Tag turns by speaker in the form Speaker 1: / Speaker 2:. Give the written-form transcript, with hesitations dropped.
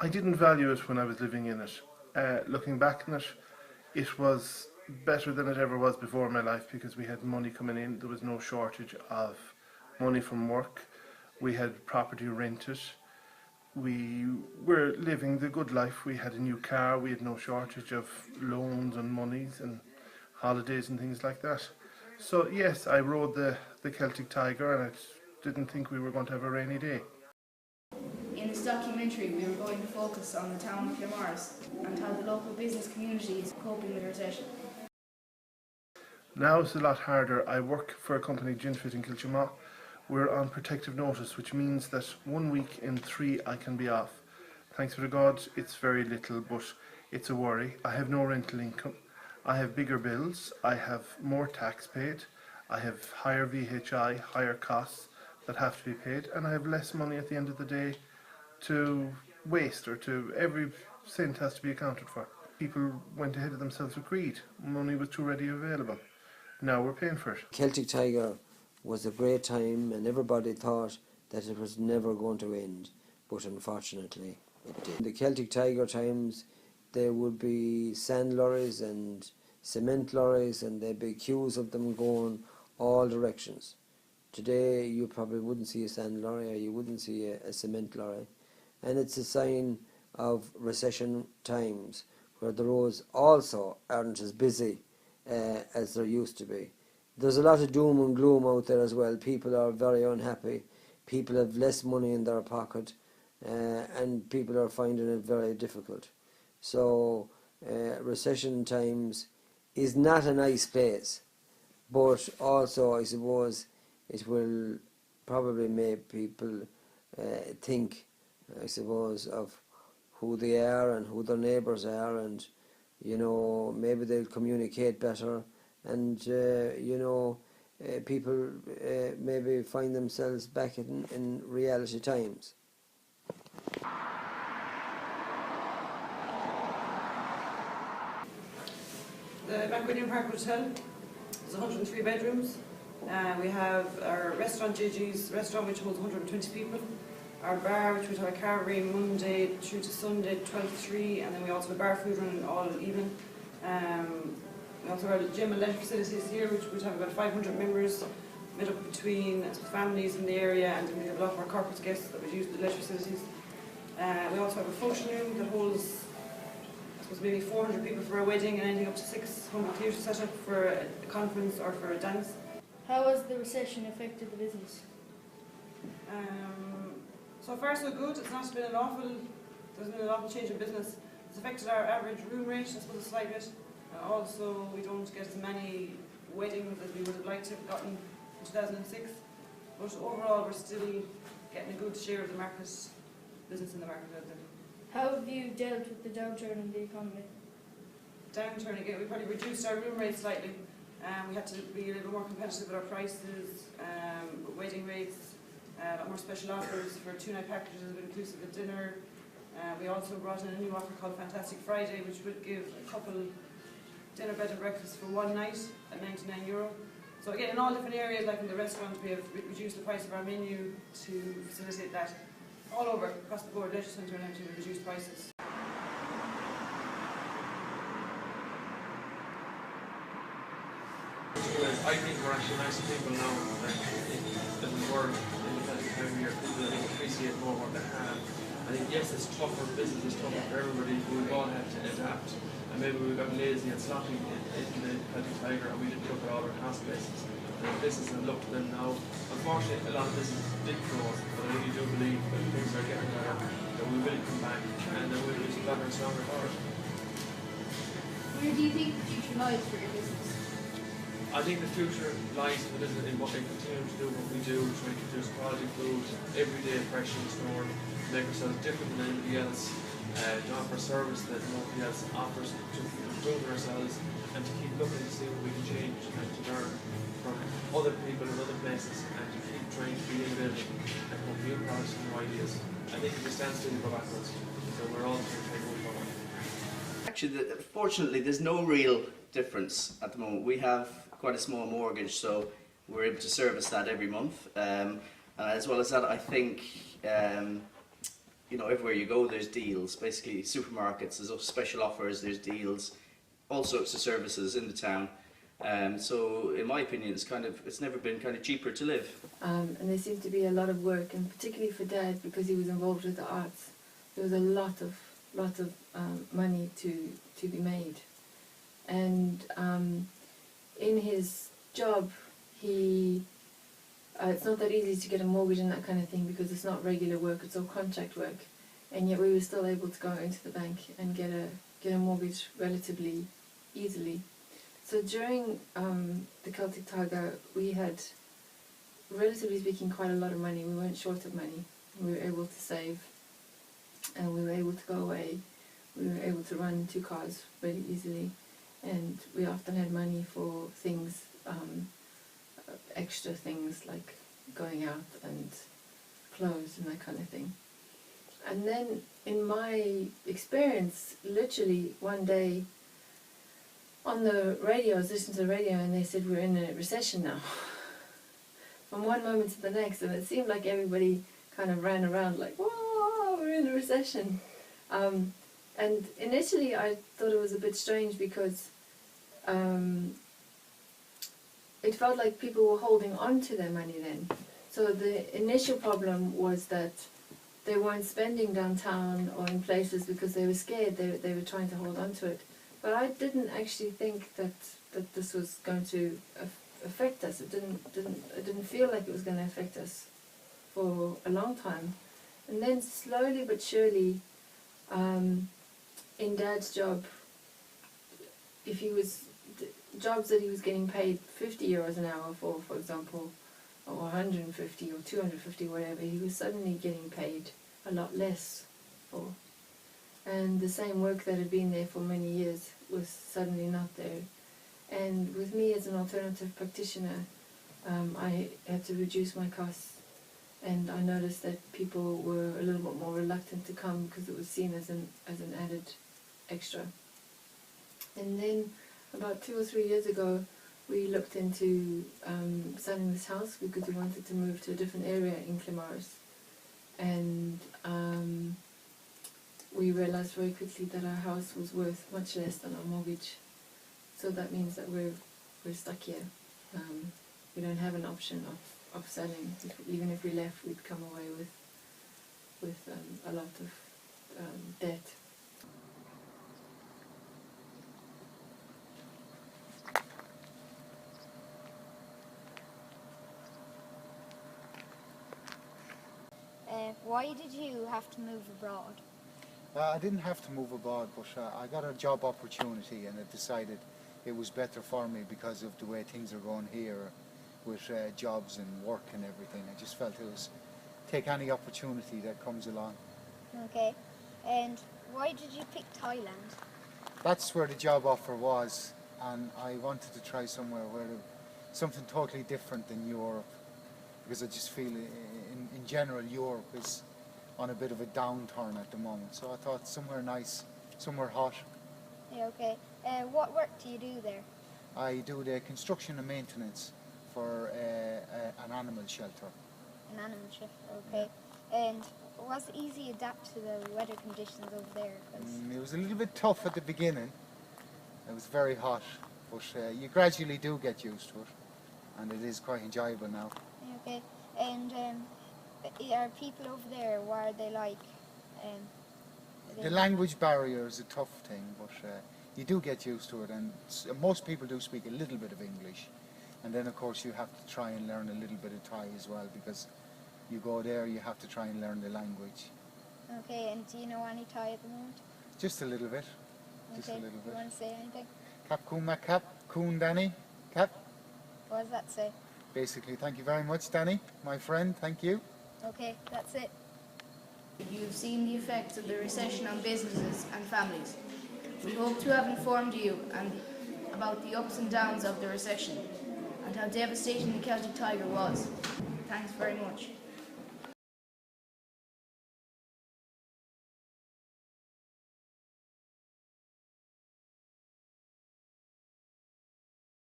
Speaker 1: I didn't value it when I was living in it. Looking back on it, it was better than it ever was before in my life because we had money coming in. There was no shortage of money from work. We had property rented. We were living the good life. We had a new car. We had no shortage of loans and monies and holidays and things like that. So yes, I rode the Celtic Tiger, and I didn't think we were going to have a rainy day.
Speaker 2: In this documentary, we were going to focus on the town of Kilmars and how the local business community is coping with the recession.
Speaker 1: Now it's a lot harder. I work for a company, Ginfit in Kilchamaugh. We're on protective notice, which means that 1 week in 3 I can be off. Thanks be to God, it's very little, but it's a worry. I have no rental income. I have bigger bills. I have more tax paid. I have higher VHI, higher costs that have to be paid, and I have less money at the end of the day to waste, or to every cent has to be accounted for. People went ahead of themselves with greed. Money was too readily available. Now we're paying for it.
Speaker 3: Celtic Tiger was a great time, and everybody thought that it was never going to end, but unfortunately it did. In the Celtic Tiger times, there would be sand lorries and cement lorries, and there'd be queues of them going all directions. Today you probably wouldn't see a sand lorry, or you wouldn't see a cement lorry, and it's a sign of recession times where the roads also aren't as busy as there used to be. There's a lot of doom and gloom out there as well. People are very unhappy. People have less money in their pocket, and people are finding it very difficult. So recession times is not a nice place, but also I suppose it will probably make people think, I suppose, of who they are and who their neighbours are, and maybe they'll communicate better, and people maybe find themselves back in reality times.
Speaker 4: The Macquarie Park Hotel is 103 bedrooms. We have our restaurant, Gigi's restaurant, which holds 120 people. Our bar, which we have a carvery Monday through to Sunday, 12 to 3, and then we also have bar food running all evening. We also have a gym and leisure facilities here, which would have about 500 members made up between families in the area, and then we have a lot of our corporate guests that would use the leisure facilities. We also have a function room that holds, I suppose, maybe 400 people for a wedding, and anything up to 600 theatre set up for a conference or for a dance.
Speaker 2: How has the recession affected the business?
Speaker 4: So far so good. It's not been there's been an awful change in business. It's affected our average room rate, I suppose, a slight bit. Also, we don't get as many weddings as we would have liked to have gotten in 2006. But overall, we're still getting a good share of the market, business in the market out there.
Speaker 2: How have you dealt with the downturn in the economy?
Speaker 4: Downturn again, we probably reduced our room rate slightly. We had to be a little more competitive with our prices, wedding rates, a lot more special offers for 2-night packages inclusive of dinner. We also brought in a new offer called Fantastic Friday, which would give a couple dinner, bed and breakfast for one night at €99. So again, in all different areas, like in the restaurant, we have reduced the price of our menu to facilitate that. All over, across the board, leisure centre and everything, we reduced prices.
Speaker 5: I think we're actually nicer people now than we were in the Celtic time of year. People appreciate more what they have. I think yes, it's tougher, business is tougher for everybody, but we've all had to adapt. And maybe we got lazy and sloppy in the Celtic Tiger, and we didn't look at all our cost bases. And the business has looked at them now. Unfortunately, a lot of business did close, but I really do believe that things are getting better, that we will come back, and that we'll be better and stronger for it.
Speaker 2: Where do you think the future lies for your business?
Speaker 5: I think the future lies in what we continue to do what we do, trying to produce quality food, everyday fresh in store, make ourselves different than anybody else, to offer service that nobody else offers, to improve ourselves, and to keep looking to see what we can change and to learn from other people in other places, and to keep trying to be innovative and come up with new products and new ideas. I think if we stand still, we go backwards. So we're all trying to try to move forward.
Speaker 6: Actually, fortunately, there's no real difference at the moment. We have quite a small mortgage, so we're able to service that every month. As well as that, I think you know, everywhere you go there's deals. Basically, supermarkets, there's special offers, there's deals, all sorts of services in the town. So in my opinion, it's never been kind of cheaper to live.
Speaker 7: And there seemed to be a lot of work, and particularly for Dad, because he was involved with the arts, there was a lot of money to be made. And in his job, it's not that easy to get a mortgage and that kind of thing, because it's not regular work, it's all contract work. And yet we were still able to go into the bank and get a mortgage relatively easily. So during the Celtic Tiger, we had, relatively speaking, quite a lot of money. We weren't short of money. We were able to save, and we were able to go away. We were able to run 2 cars really easily, and we often had money for things, extra things like going out and clothes and that kind of thing. And then in my experience, literally one day on the radio, I was listening to the radio, and they said we're in a recession now. From one moment to the next, and it seemed like everybody kind of ran around like, whoa, we're in a recession. And initially I thought it was a bit strange, because it felt like people were holding on to their money then. So the initial problem was that they weren't spending downtown or in places because they were scared. They were trying to hold on to it. But I didn't actually think that this was going to affect us. It didn't feel like it was going to affect us for a long time. And then slowly but surely, in Dad's job, if he was jobs that he was getting paid 50 euros an hour for example, or 150 or 250, whatever, he was suddenly getting paid a lot less for. And the same work that had been there for many years was suddenly not there. And with me as an alternative practitioner, I had to reduce my costs, and I noticed that people were a little bit more reluctant to come because it was seen as an added extra. And then about 2 or 3 years ago, we looked into selling this house because we wanted to move to a different area in Clemaris. And we realized very quickly that our house was worth much less than our mortgage. So that means that we're stuck here. We don't have an option of selling. Even if we left, we'd come away with a lot of debt.
Speaker 8: Why did you have to move abroad?
Speaker 9: I didn't have to move abroad, but I got a job opportunity, and I decided it was better for me because of the way things are going here with jobs and work and everything. I just felt it was take any opportunity that comes along.
Speaker 8: Okay. And why did you pick Thailand?
Speaker 9: That's where the job offer was, and I wanted to try somewhere where something totally different than Europe, because I just feel in general Europe is on a bit of a downturn at the moment. So I thought somewhere nice, somewhere hot.
Speaker 8: Yeah, okay. What work do you do there?
Speaker 9: I do the construction and maintenance for an animal shelter.
Speaker 8: An animal shelter, okay. And was it easy to adapt to the weather conditions over there?
Speaker 9: It was a little bit tough at the beginning. It was very hot, but you gradually do get used to it, and it is quite enjoyable now.
Speaker 8: Yeah, okay. And are people over there, what are they like?
Speaker 9: The language barrier is a tough thing, but you do get used to it, and most people do speak a little bit of English. And then of course you have to try and learn a little bit of Thai as well, because you go there, you have to try and learn the language.
Speaker 8: Okay, and do you know any Thai at the moment?
Speaker 9: Just a little bit. Just a
Speaker 8: Okay,
Speaker 9: little
Speaker 8: you
Speaker 9: bit.
Speaker 8: want to say anything?
Speaker 9: Kap kun mak kap, kun Danny, kap.
Speaker 8: What does that say?
Speaker 9: Basically, thank you very much, Danny, my friend, thank you.
Speaker 8: Okay, that's it.
Speaker 2: You've seen the effects of the recession on businesses and families. We hope to have informed you about the ups and downs of the recession and how devastating the Celtic Tiger was. Thanks very much.